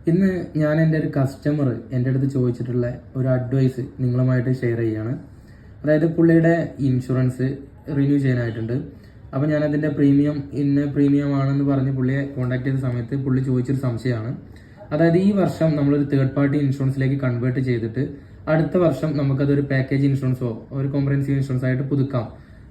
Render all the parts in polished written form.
ഇന്ന് ഞാൻ എൻ്റെ ഒരു കസ്റ്റമർ എൻ്റെ അടുത്ത് ചോദിച്ചിട്ടുള്ള ഒരു അഡ്വൈസ് നിങ്ങളുമായിട്ട് ഷെയർ ചെയ്യുകയാണ്. അതായത് പുള്ളിയുടെ ഇൻഷുറൻസ് റിന്യൂ ചെയ്യാനായിട്ടുണ്ട്. അപ്പോൾ ഞാനതിൻ്റെ പ്രീമിയം ആണെന്ന് പറഞ്ഞ് പുള്ളിയെ കോൺടാക്ട് ചെയ്ത സമയത്ത് പുള്ളി ചോദിച്ചൊരു സംശയമാണ്. അതായത് ഈ വർഷം നമ്മളൊരു തേർഡ് പാർട്ടി ഇൻഷുറൻസിലേക്ക് കൺവേർട്ട് ചെയ്തിട്ട് അടുത്ത വർഷം നമുക്കതൊരു പാക്കേജ് ഇൻഷുറൻസോ ഒരു കോംപ്രഹെൻസീവ് ഇൻഷുറൻസ് ആയിട്ട് പുതുക്കാം.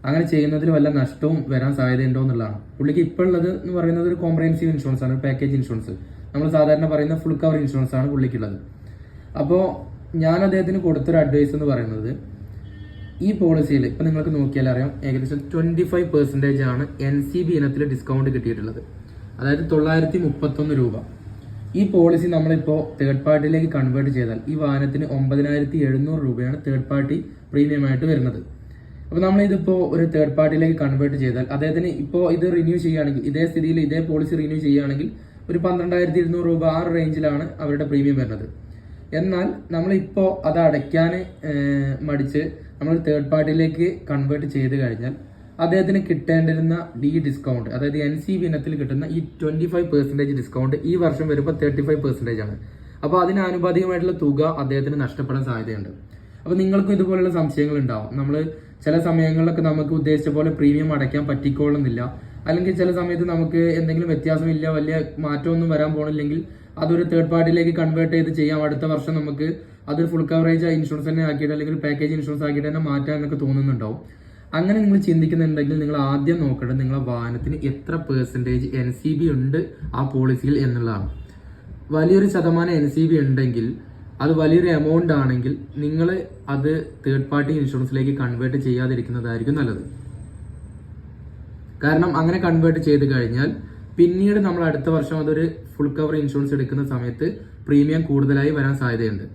അങ്ങനെ ചെയ്യുന്നതിൽ വല്ല നഷ്ടവും വരാൻ സാധ്യതയുണ്ടോ എന്നുള്ളതാണ്. പുള്ളിക്ക് ഇപ്പോൾ ഉള്ളത് എന്ന് പറയുന്നത് ഒരു കോംപ്രഹെൻസീവ് ഇൻഷുറൻസ് ആണ്, ഒരു പാക്കേജ് ഇൻഷുറൻസ്. നമ്മൾ സാധാരണ പറയുന്ന ഫുൾ കവർ ഇൻഷുറൻസ് ആണ് പുള്ളിക്കുള്ളത്. അപ്പോൾ ഞാൻ അദ്ദേഹത്തിന് കൊടുത്തൊരു അഡ്വൈസ് എന്ന് പറയുന്നത്, ഈ പോളിസിയിൽ ഇപ്പം നിങ്ങൾക്ക് നോക്കിയാൽ അറിയാം, ഏകദേശം 25% ആണ് NCB ഇനത്തിൽ ഡിസ്കൗണ്ട് കിട്ടിയിട്ടുള്ളത്. അതായത് 931 രൂപ. ഈ പോളിസി നമ്മളിപ്പോൾ തേർഡ് പാർട്ടിയിലേക്ക് കൺവേർട്ട് ചെയ്താൽ ഈ വാഹനത്തിന് 9700 രൂപയാണ് തേർഡ് പാർട്ടി പ്രീമിയം ആയിട്ട് വരുന്നത്. അപ്പോൾ നമ്മളിതിപ്പോൾ ഒരു തേർഡ് പാർട്ടിയിലേക്ക് കൺവേർട്ട് ചെയ്താൽ അദ്ദേഹത്തിന് ഇപ്പോൾ ഇത് റിന്യൂ ചെയ്യുകയാണെങ്കിൽ, ഇതേ സ്ഥിതിയിൽ ഇതേ പോളിസി റിന്യൂ ചെയ്യുകയാണെങ്കിൽ ഒരു 12,200 രൂപ ആ ഒരു റേഞ്ചിലാണ് അവരുടെ പ്രീമിയം വരുന്നത്. എന്നാൽ നമ്മളിപ്പോൾ അത് അടയ്ക്കാൻ മടിച്ച് നമ്മൾ തേർഡ് പാർട്ടിയിലേക്ക് കൺവേർട്ട് ചെയ്ത് കഴിഞ്ഞാൽ അദ്ദേഹത്തിന് കിട്ടേണ്ടിരുന്ന ഡിസ്കൗണ്ട്, അതായത് NCB ഇനത്തിൽ കിട്ടുന്ന ഈ 25% ഡിസ്കൗണ്ട് ഈ വർഷം വരുമ്പോൾ 35% ആണ്. അപ്പോൾ അതിന് ആനുപാതികമായിട്ടുള്ള തുക അദ്ദേഹത്തിന് നഷ്ടപ്പെടാൻ സാധ്യതയുണ്ട്. അപ്പോൾ നിങ്ങൾക്കും ഇതുപോലുള്ള സംശയങ്ങൾ ഉണ്ടാവും. നമ്മൾ ചില സമയങ്ങളിലൊക്കെ നമുക്ക് ഉദ്ദേശിച്ച പോലെ പ്രീമിയം അടയ്ക്കാൻ പറ്റിക്കോളുന്നില്ല, അല്ലെങ്കിൽ ചില സമയത്ത് നമുക്ക് എന്തെങ്കിലും വ്യത്യാസമില്ല, വലിയ മാറ്റമൊന്നും വരാൻ പോകണില്ലെങ്കിൽ അതൊരു തേർഡ് പാർട്ടിയിലേക്ക് കൺവേർട്ട് ചെയ്ത് ചെയ്യാം. അടുത്ത വർഷം നമുക്ക് അതൊരു ഫുൾ കവറേജ് ഇൻഷുറൻസ് തന്നെ ആക്കിയിട്ട് അല്ലെങ്കിൽ പാക്കേജ് ഇൻഷുറൻസ് ആക്കിയിട്ട് തന്നെ മാറ്റാൻ എന്നൊക്കെ തോന്നുന്നുണ്ടാവും. അങ്ങനെ നിങ്ങൾ ചിന്തിക്കുന്നുണ്ടെങ്കിൽ നിങ്ങൾ ആദ്യം നോക്കേണ്ടത് നിങ്ങളുടെ വാഹനത്തിന് എത്ര പെർസെൻറ്റേജ് NCB ഉണ്ട് ആ പോളിസിയിൽ എന്നുള്ളതാണ്. വലിയൊരു ശതമാനം NCB ഉണ്ടെങ്കിൽ, അത് വലിയൊരു എമൗണ്ട് ആണെങ്കിൽ നിങ്ങൾ അത് തേർഡ് പാർട്ടി ഇൻഷുറൻസിലേക്ക് കൺവേർട്ട് ചെയ്യാതിരിക്കുന്നതായിരിക്കും നല്ലത്. കാരണം അങ്ങനെ കൺവേർട്ട് ചെയ്ത് കഴിഞ്ഞാൽ പിന്നീട് നമ്മൾ അടുത്ത വർഷം അതൊരു ഫുൾ കവർ ഇൻഷുറൻസ് എടുക്കുന്ന സമയത്ത് പ്രീമിയം കൂടുതലായി വരാൻ സാധ്യതയുണ്ട്.